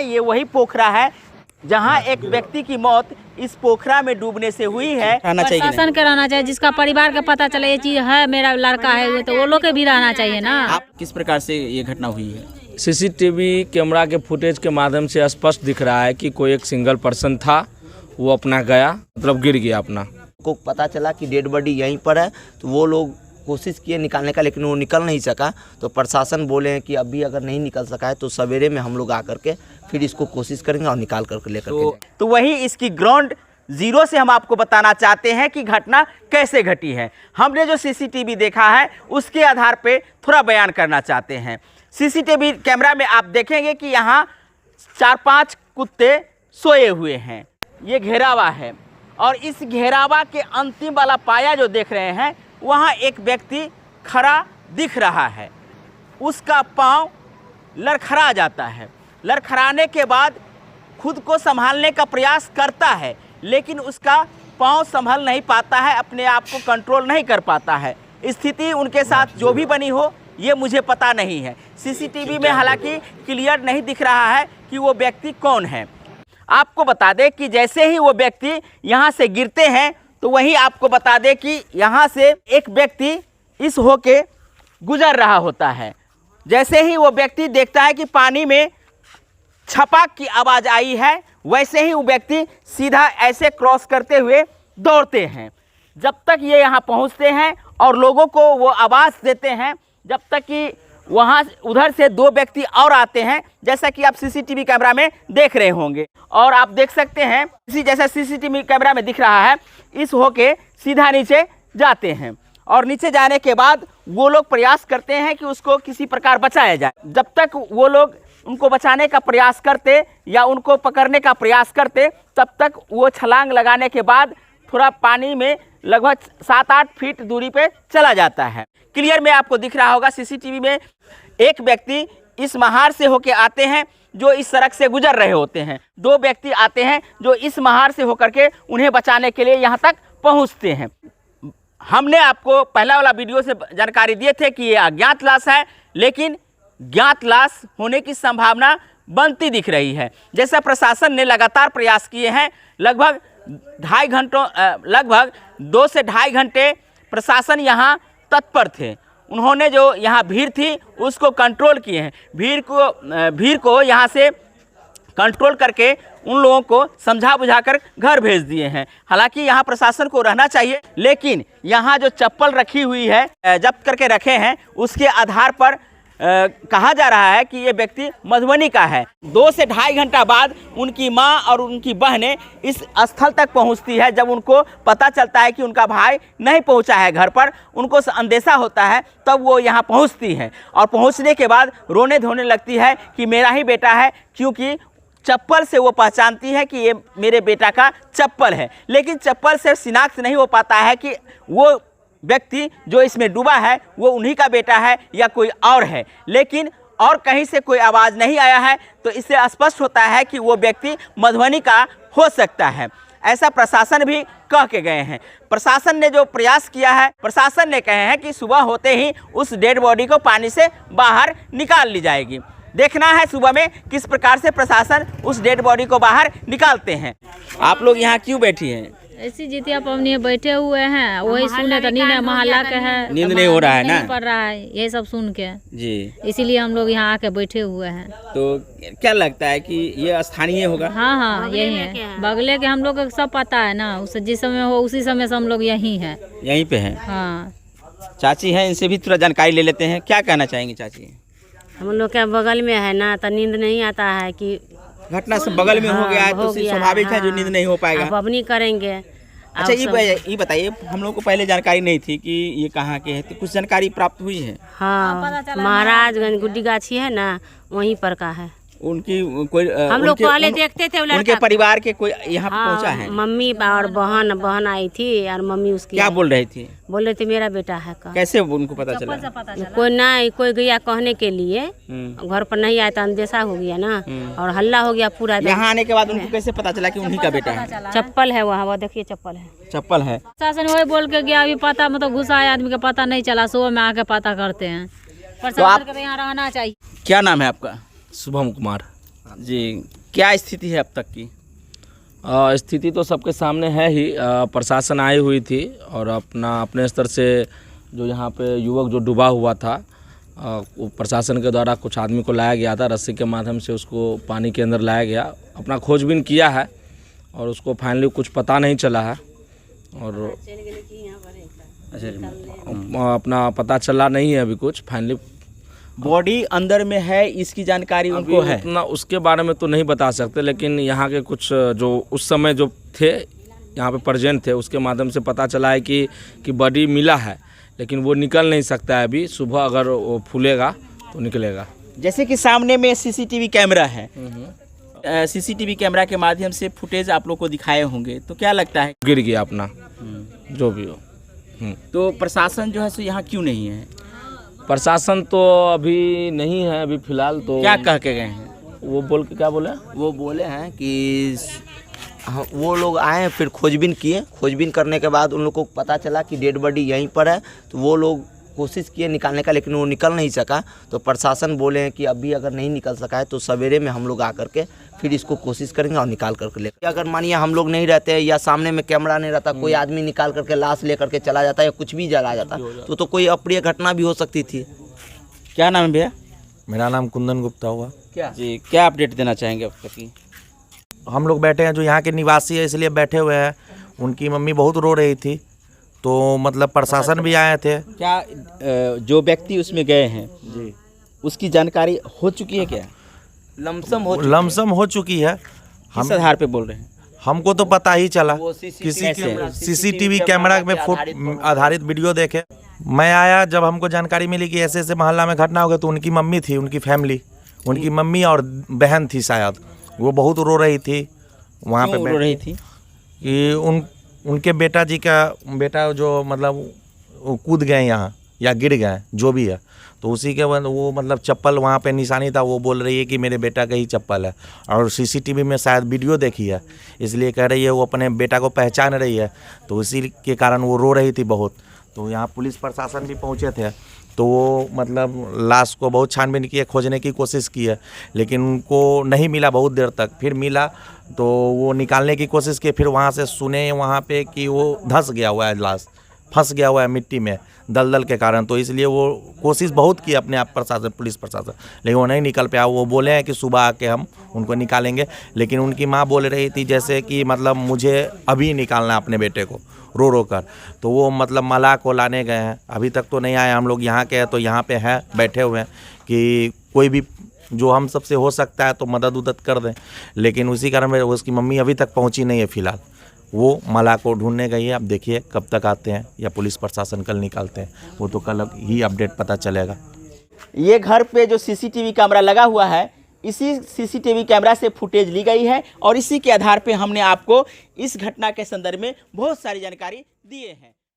हैं ये वही पोखरा है जहां एक व्यक्ति की मौत इस पोखरा में डूबने से हुई है। प्रशासन के रहना चाहिए, जिसका परिवार का पता चले ये चीज है मेरा लड़का है तो वो लोग के भी रहना चाहिए ना। आप किस प्रकार से ये घटना हुई है? सीसीटीवी कैमरा के फुटेज के माध्यम से स्पष्ट दिख रहा है कि कोई एक सिंगल पर्सन था, वो अपना गया, मतलब गिर गया अपना। को पता चला कि डेड बॉडी यहीं पर है तो वो लोग कोशिश किए निकालने का, लेकिन वो निकल नहीं सका। तो प्रशासन बोले हैं कि अभी अगर नहीं निकल सका है तो सवेरे में हम लोग आकर के फिर इसको कोशिश करेंगे और निकाल करके लेकर के तो वही इसकी ग्राउंड जीरो से हम आपको बताना चाहते हैं कि घटना कैसे घटी है। हमने जो सीसीटीवी देखा है उसके आधार पे थोड़ा बयान करना चाहते हैं। सीसीटीवी कैमरा में आप देखेंगे कि यहाँ 4-5 कुत्ते सोए हुए हैं। ये घेरावा है और इस घेरावा के अंतिम वाला पाया जो देख रहे हैं वहाँ एक व्यक्ति खड़ा दिख रहा है। उसका पाँव लड़खड़ा जाता है। लड़खड़ाने के बाद खुद को संभालने का प्रयास करता है, लेकिन उसका पाँव संभल नहीं पाता है, अपने आप को कंट्रोल नहीं कर पाता है। स्थिति उनके साथ जो भी बनी हो ये मुझे पता नहीं है। सीसीटीवी में हालांकि क्लियर नहीं दिख रहा है कि वो व्यक्ति कौन है। आपको बता दें कि जैसे ही वो व्यक्ति यहाँ से गिरते हैं तो वहीं आपको बता दें कि यहाँ से एक व्यक्ति इस होके गुजर रहा होता है। जैसे ही वो व्यक्ति देखता है कि पानी में छपाक की आवाज़ आई है, वैसे ही वो व्यक्ति सीधा ऐसे क्रॉस करते हुए दौड़ते हैं। जब तक ये यहाँ पहुँचते हैं और लोगों को वो आवाज़ देते हैं, जब तक कि वहाँ उधर से 2 व्यक्ति और आते हैं, जैसा कि आप सीसीटीवी कैमरा में देख रहे होंगे। और आप देख सकते हैं इसी जैसा सीसीटीवी कैमरा में दिख रहा है, इस होके सीधा नीचे जाते हैं और नीचे जाने के बाद वो लोग प्रयास करते हैं कि उसको किसी प्रकार बचाया जाए। जब तक वो लोग उनको बचाने का प्रयास करते या उनको पकड़ने का प्रयास करते, तब तक वो छलांग लगाने के बाद थोड़ा पानी में लगभग 7-8 फीट दूरी पे चला जाता है। क्लियर में आपको दिख रहा होगा सीसीटीवी में, एक व्यक्ति इस महार से होके आते हैं जो इस सड़क से गुजर रहे होते हैं। 2 व्यक्ति आते हैं जो इस महार से होकर के उन्हें बचाने के लिए यहाँ तक पहुँचते हैं। हमने आपको पहला वाला वीडियो से जानकारी दिए थे कि ये अज्ञात लाश है, लेकिन ज्ञात लाश होने की संभावना बनती दिख रही है। जैसा प्रशासन ने लगातार प्रयास किए हैं, लगभग 2 से ढाई घंटे प्रशासन यहाँ तत्पर थे। उन्होंने जो यहाँ भीड़ थी उसको कंट्रोल किए हैं। भीड़ को यहाँ से कंट्रोल करके उन लोगों को समझा बुझाकर घर भेज दिए हैं। हालांकि यहाँ प्रशासन को रहना चाहिए, लेकिन यहाँ जो चप्पल रखी हुई है, जब्त करके रखे हैं, उसके आधार पर कहा जा रहा है कि ये व्यक्ति मधुबनी का है। 2 से ढाई घंटा बाद उनकी मां और उनकी बहनें इस स्थल तक पहुंचती है। जब उनको पता चलता है कि उनका भाई नहीं पहुंचा है घर पर, उनको अंदेशा होता है, तब वो यहाँ पहुंचती हैं और पहुंचने के बाद रोने धोने लगती है कि मेरा ही बेटा है, क्योंकि चप्पल से वो पहचानती है कि ये मेरे बेटा का चप्पल है। लेकिन चप्पल से शिनाख्त नहीं हो पाता है कि वो व्यक्ति जो इसमें डूबा है वो उन्हीं का बेटा है या कोई और है। लेकिन और कहीं से कोई आवाज़ नहीं आया है, तो इससे स्पष्ट होता है कि वो व्यक्ति मधुबनी का हो सकता है। ऐसा प्रशासन भी कह के गए हैं। प्रशासन ने जो प्रयास किया है, प्रशासन ने कहे हैं कि सुबह होते ही उस डेड बॉडी को पानी से बाहर निकाल ली जाएगी। देखना है सुबह में किस प्रकार से प्रशासन उस डेड बॉडी को बाहर निकालते हैं। आप लोग यहाँ क्यों बैठी हैं? ऐसी जितिया पवनी बैठे हुए हैं, वही सुने तो नींद मोहल्ला के है, नींद नहीं हो रहा है ना, नहीं पड़ रहा है, यही सब सुन के जी, इसीलिए हम लोग यहाँ आके बैठे हुए हैं। तो क्या लगता है कि ये स्थानीय होगा? हाँ, यही है, बगले के हम लोग को सब पता है ना, उस जिस समय हो उसी समय से हम लोग यहीं हैं, यहीं पे हैं। हाँ, चाची हैं, इनसे भी थोड़ा जानकारी ले लेते हैं। क्या कहना चाहेंगी चाची? हम लोग के बगल में है ना, तो नींद नहीं आता है कि घटना सब बगल में हो गया है, तो स्वाभाविक है जो नींद नहीं हो पाएगा। अब अपनी करेंगे। अच्छा, ये बताइए, हम लोग को पहले जानकारी नहीं थी कि ये कहाँ के हैं, तो कुछ जानकारी प्राप्त हुई है? हाँ, महाराजगंज गुड्डी गाछी है ना, वहीं पर का है। उनकी कोई हम लोग पहले देखते थे, उनके परिवार के कोई यहाँ पहुँचा है? मम्मी और बहन आई थी और मम्मी उसकी क्या बोल रही थी? बोल रहे थे मेरा बेटा है का। कैसे उनको पता चला? कोई गया कहने के लिए, घर पर नहीं आया तो अंदेशा हो गया ना, और हल्ला हो गया पूरा। यहाँ आने के बाद उनको कैसे पता चला कि उन्हीं का बेटा है? चप्पल है वहाँ, वो देखिए चप्पल है। शासन वही बोल के गया, अभी पता मतलब घुसा है आदमी का पता नहीं चला, सुबह में आके पता करते हैं। तो आप यहाँ रहना चाहिए। क्या नाम है आपका? शुभम कुमार। जी, क्या स्थिति है अब तक की? स्थिति तो सबके सामने है ही। प्रशासन आई हुई थी और अपने स्तर से जो यहाँ पे युवक जो डूबा हुआ था, वो प्रशासन के द्वारा कुछ आदमी को लाया गया था, रस्सी के माध्यम से उसको पानी के अंदर लाया गया। अपना खोजबीन किया है और उसको फाइनली कुछ पता नहीं चला है और अपना पता चला नहीं है अभी कुछ फाइनली। बॉडी अंदर में है, इसकी जानकारी उनको है? उतना उसके बारे में तो नहीं बता सकते, लेकिन यहाँ के कुछ जो उस समय जो थे यहाँ पे प्रेजेंट थे, उसके माध्यम से पता चला है कि बॉडी मिला है, लेकिन वो निकल नहीं सकता है अभी। सुबह अगर वो फूलेगा तो निकलेगा। जैसे कि सामने में सीसीटीवी कैमरा है, सीसीटीवी कैमरा के माध्यम से फुटेज आप लोग को दिखाए होंगे, तो क्या लगता है? गिर गया अपना जो भी हो। तो प्रशासन जो है सो यहाँ क्यों नहीं है? प्रशासन तो अभी नहीं है, अभी फिलहाल तो। क्या कह के गए हैं? वो बोल के क्या बोले? वो बोले हैं कि वो लोग आए, फिर खोजबीन किए, खोजबीन करने के बाद उन लोग को पता चला कि डेड बॉडी यहीं पर है, तो वो लोग कोशिश किए निकालने का, लेकिन वो निकल नहीं सका। तो प्रशासन बोले हैं कि अभी अगर नहीं निकल सका है तो सवेरे में हम लोग आकर के फिर इसको कोशिश करेंगे और निकाल करके ले। अगर मानिए हम लोग नहीं रहते या सामने में कैमरा नहीं रहता, कोई आदमी निकाल करके लाश ले करके चला जाता या कुछ भी जला जाता तो कोई अप्रिय घटना भी हो सकती थी। क्या नाम है भैया? मेरा नाम कुंदन गुप्ता हुआ। जी, क्या अपडेट देना चाहेंगे अब तक की? हम लोग बैठे हैं, जो यहाँ के निवासी है इसलिए बैठे हुए हैं। उनकी मम्मी बहुत रो रही थी, तो मतलब प्रशासन भी आए थे। क्या जो व्यक्ति उसमें गए हैं जी, उसकी जानकारी हो चुकी है? क्या लमसम हो चुकी है? हम किस आधार पे बोल रहे हैं? हमको तो पता ही चला, किसी सीसीटीवी कैमरा में आधारित वीडियो देखे। मैं आया जब हमको जानकारी मिली कि ऐसे ऐसे मोहल्ला में घटना हो गया, तो उनकी मम्मी थी, उनकी फैमिली, उनकी मम्मी और बहन थी शायद, वो बहुत रो रही थी वहाँ पे। रो रही थी कि उनके बेटा जो मतलब कूद गए यहाँ या गिर गए, जो भी है, तो उसी के बाद वो मतलब चप्पल वहाँ पे निशानी था, वो बोल रही है कि मेरे बेटा का ही चप्पल है। और सीसीटीवी में शायद वीडियो देखी है, इसलिए कह रही है वो अपने बेटा को पहचान रही है, तो इसी के कारण वो रो रही थी बहुत। तो यहाँ पुलिस प्रशासन भी पहुँचे थे, तो वो मतलब लाश को बहुत छानबीन किए, खोजने की कोशिश की है, लेकिन उनको नहीं मिला बहुत देर तक। फिर मिला तो वो निकालने की कोशिश की, फिर वहाँ से सुने वहाँ पे कि वो धंस गया हुआ है, लाश फंस गया हुआ है मिट्टी में दलदल के कारण। तो इसलिए वो कोशिश बहुत की अपने आप प्रशासन, पुलिस प्रशासन, लेकिन वो नहीं निकल पाया। वो बोले हैं कि सुबह आके हम उनको निकालेंगे, लेकिन उनकी माँ बोल रही थी जैसे कि मतलब मुझे अभी निकालना अपने बेटे को, रो रो कर। तो वो मतलब मलाह को लाने गए हैं, अभी तक तो नहीं आए। हम लोग यहाँ के हैं तो यहाँ पे हैं, बैठे हुए हैं कि कोई भी जो हम सबसे हो सकता है तो मदद उदद कर दें, लेकिन उसी कारण उसकी मम्मी अभी तक पहुँची नहीं है। फिलहाल वो मलाह को ढूंढने गई है, अब देखिए कब तक आते हैं या पुलिस प्रशासन कल निकालते हैं, वो तो कल ही अपडेट पता चलेगा। ये घर पे जो सीसीटीवी कैमरा लगा हुआ है, इसी सीसीटीवी कैमरा से फुटेज ली गई है और इसी के आधार पे हमने आपको इस घटना के संदर्भ में बहुत सारी जानकारी दिए हैं।